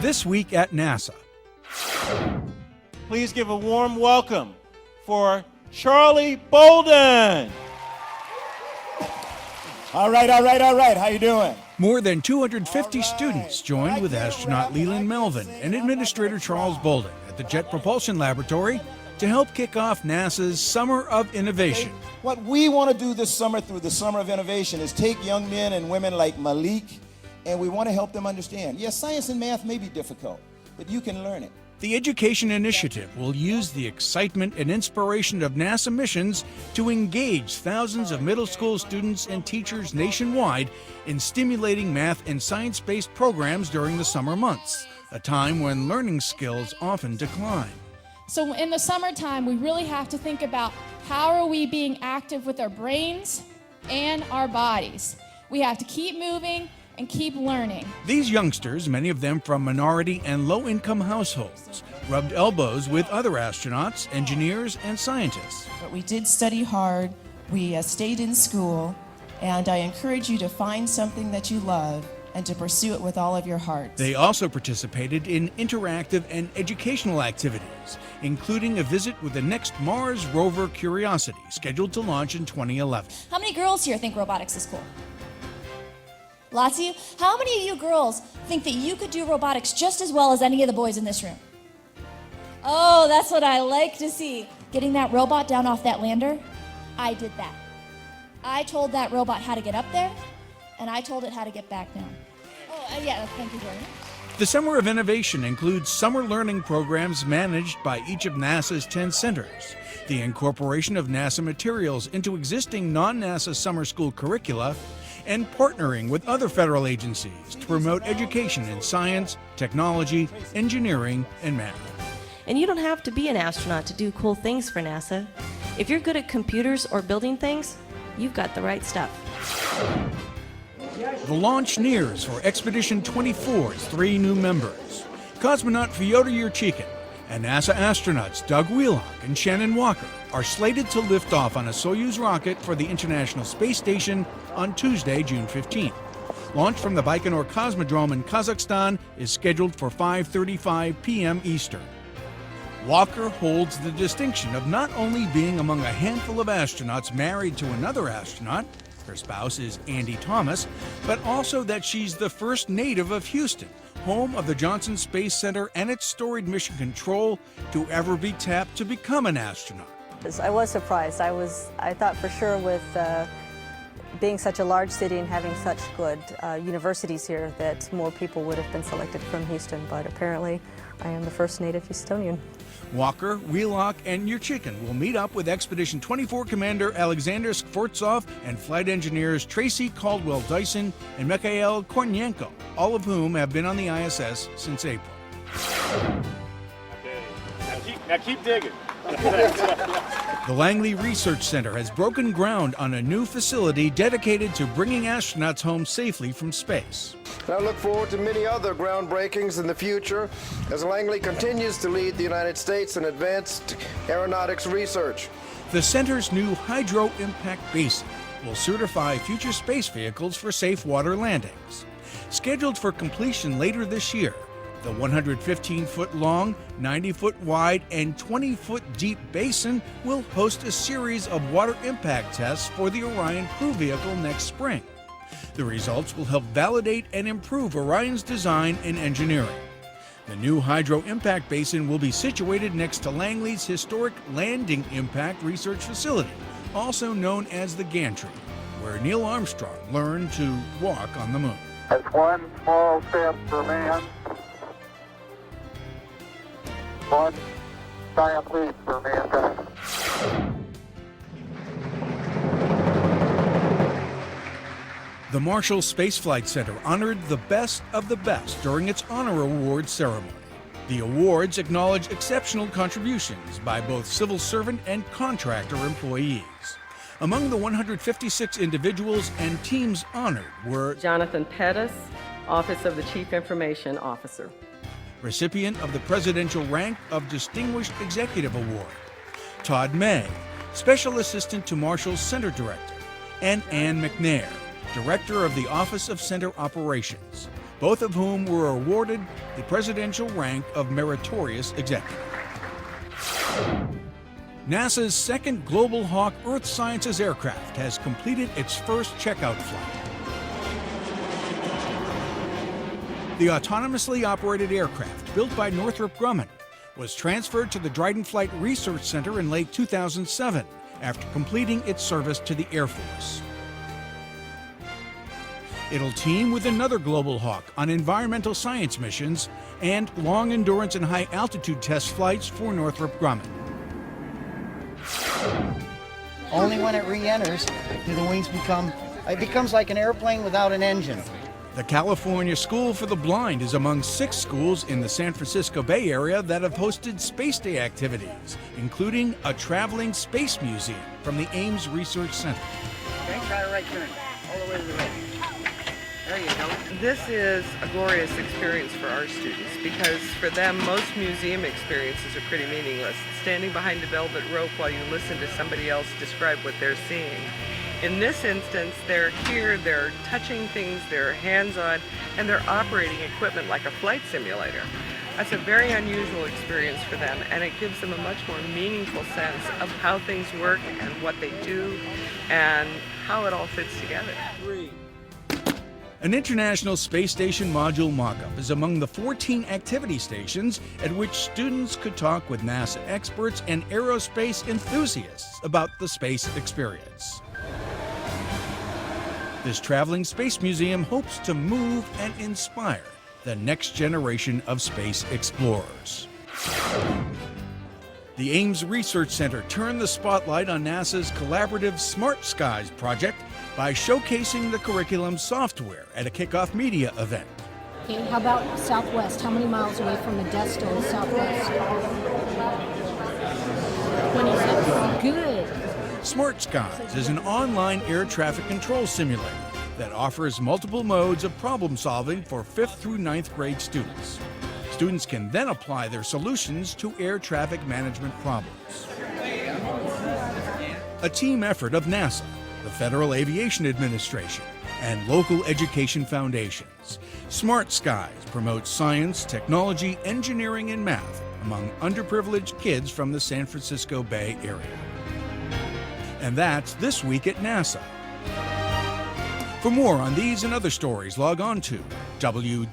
This week at NASA. Please give a warm welcome for Charlie Bolden. All right. How you doing? More than 250 students joined with astronaut Leland Melvin and Administrator Charles Bolden at the Jet Propulsion Laboratory to help kick off NASA's Summer of Innovation. What we want to do this summer through the Summer of Innovation is take young men and women like Malik, and we want to help them understand. Yes, science and math may be difficult, but you can learn it. The Education Initiative will use the excitement and inspiration of NASA missions to engage thousands of middle school students and teachers nationwide in stimulating math and science-based programs during the summer months, a time when learning skills often decline. So in the summertime, we really have to think about how are we being active with our brains and our bodies. We have to keep moving and keep learning. These youngsters, many of them from minority and low-income households, rubbed elbows with other astronauts, engineers, and scientists. But we did study hard, we stayed in school, and I encourage you to find something that you love and to pursue it with all of your heart. They also participated in interactive and educational activities, including a visit with the next Mars rover Curiosity, scheduled to launch in 2011. How many girls here think robotics is cool? Lots of you? How many of you girls think that you could do robotics just as well as any of the boys in this room? Oh, that's what I like to see. Getting that robot down off that lander, I did that. I told that robot how to get up there, and I told it how to get back down. Oh, yeah, thank you very much. The Summer of Innovation includes summer learning programs managed by each of NASA's 10 centers, the incorporation of NASA materials into existing non-NASA summer school curricula, and partnering with other federal agencies to promote education in science, technology, engineering, and math. And you don't have to be an astronaut to do cool things for NASA. If you're good at computers or building things, you've got the right stuff. The launch nears for Expedition 24's 3 new members. Cosmonaut Fyodor Yurchikhin and NASA astronauts Doug Wheelock and Shannon Walker are slated to lift off on a Soyuz rocket for the International Space Station on Tuesday, June 15th. Launch from the Baikonur Cosmodrome in Kazakhstan is scheduled for 5:35 p.m. Eastern. Walker holds the distinction of not only being among a handful of astronauts married to another astronaut, her spouse is Andy Thomas, but also that she's the first native of Houston, home of the Johnson Space Center and its storied mission control, to ever be tapped to become an astronaut. I was surprised. I thought for sure with being such a large city and having such good universities here that more people would have been selected from Houston, but apparently I am the first native Houstonian. Walker, Wheelock, and Yurchikhin will meet up with Expedition 24 Commander Alexander Skvortsov and flight engineers Tracy Caldwell-Dyson and Mikhail Kornienko, all of whom have been on the ISS since April. Now keep digging. The Langley Research Center has broken ground on a new facility dedicated to bringing astronauts home safely from space. I look forward to many other groundbreakings in the future as Langley continues to lead the United States in advanced aeronautics research. The center's new Hydro Impact Basin will certify future space vehicles for safe water landings. Scheduled for completion later this year, the 115-foot long, 90-foot wide, and 20-foot deep basin will host a series of water impact tests for the Orion crew vehicle next spring. The results will help validate and improve Orion's design and engineering. The new Hydro Impact Basin will be situated next to Langley's historic Landing Impact Research Facility, also known as the Gantry, where Neil Armstrong learned to walk on the moon. That's one small step for man, one giant leap for mankind. The Marshall Space Flight Center honored the best of the best during its honor awards ceremony. The awards acknowledge exceptional contributions by both civil servant and contractor employees. Among the 156 individuals and teams honored were Jonathan Pettis, Office of the Chief Information Officer. Recipient of the Presidential Rank of Distinguished Executive Award, Todd May, Special Assistant to Marshall's Center Director, and Ann McNair, Director of the Office of Center Operations. both of whom were awarded the presidential rank of Meritorious Executive. NASA's second Global Hawk Earth Sciences aircraft has completed its first checkout flight. The autonomously operated aircraft, built by Northrop Grumman, was transferred to the Dryden Flight Research Center in late 2007 after completing its service to the Air Force. It'll team with another Global Hawk on environmental science missions and long endurance and high altitude test flights for Northrop Grumman. Only when it re-enters do the wings it becomes like an airplane without an engine. The California School for the Blind is among 6 schools in the San Francisco Bay Area that have hosted Space Day activities, including a traveling space museum from the Ames Research Center. Okay, try a right turn, all the way to the right. There you go. This is a glorious experience for our students because for them, most museum experiences are pretty meaningless. Standing behind a velvet rope while you listen to somebody else describe what they're seeing. In this instance, they're here, they're touching things, they're hands-on, and they're operating equipment like a flight simulator. That's a very unusual experience for them, and it gives them a much more meaningful sense of how things work and what they do and how it all fits together. An International Space Station module mock-up is among the 14 activity stations at which students could talk with NASA experts and aerospace enthusiasts about the space experience. This traveling space museum hopes to move and inspire the next generation of space explorers. The Ames Research Center turned the spotlight on NASA's collaborative Smart Skies project by showcasing the curriculum software at a kickoff media event. Okay, how about Southwest? How many miles away from the Desto is Southwest? 26. Good. Smart Skies is an online air traffic control simulator that offers multiple modes of problem solving for 5th through 9th grade students. Students can then apply their solutions to air traffic management problems. A team effort of NASA, the Federal Aviation Administration, and local education foundations, Smart Skies promotes science, technology, engineering, and math among underprivileged kids from the San Francisco Bay Area. And that's This Week at NASA. For more on these and other stories, log on to www.nasa.gov.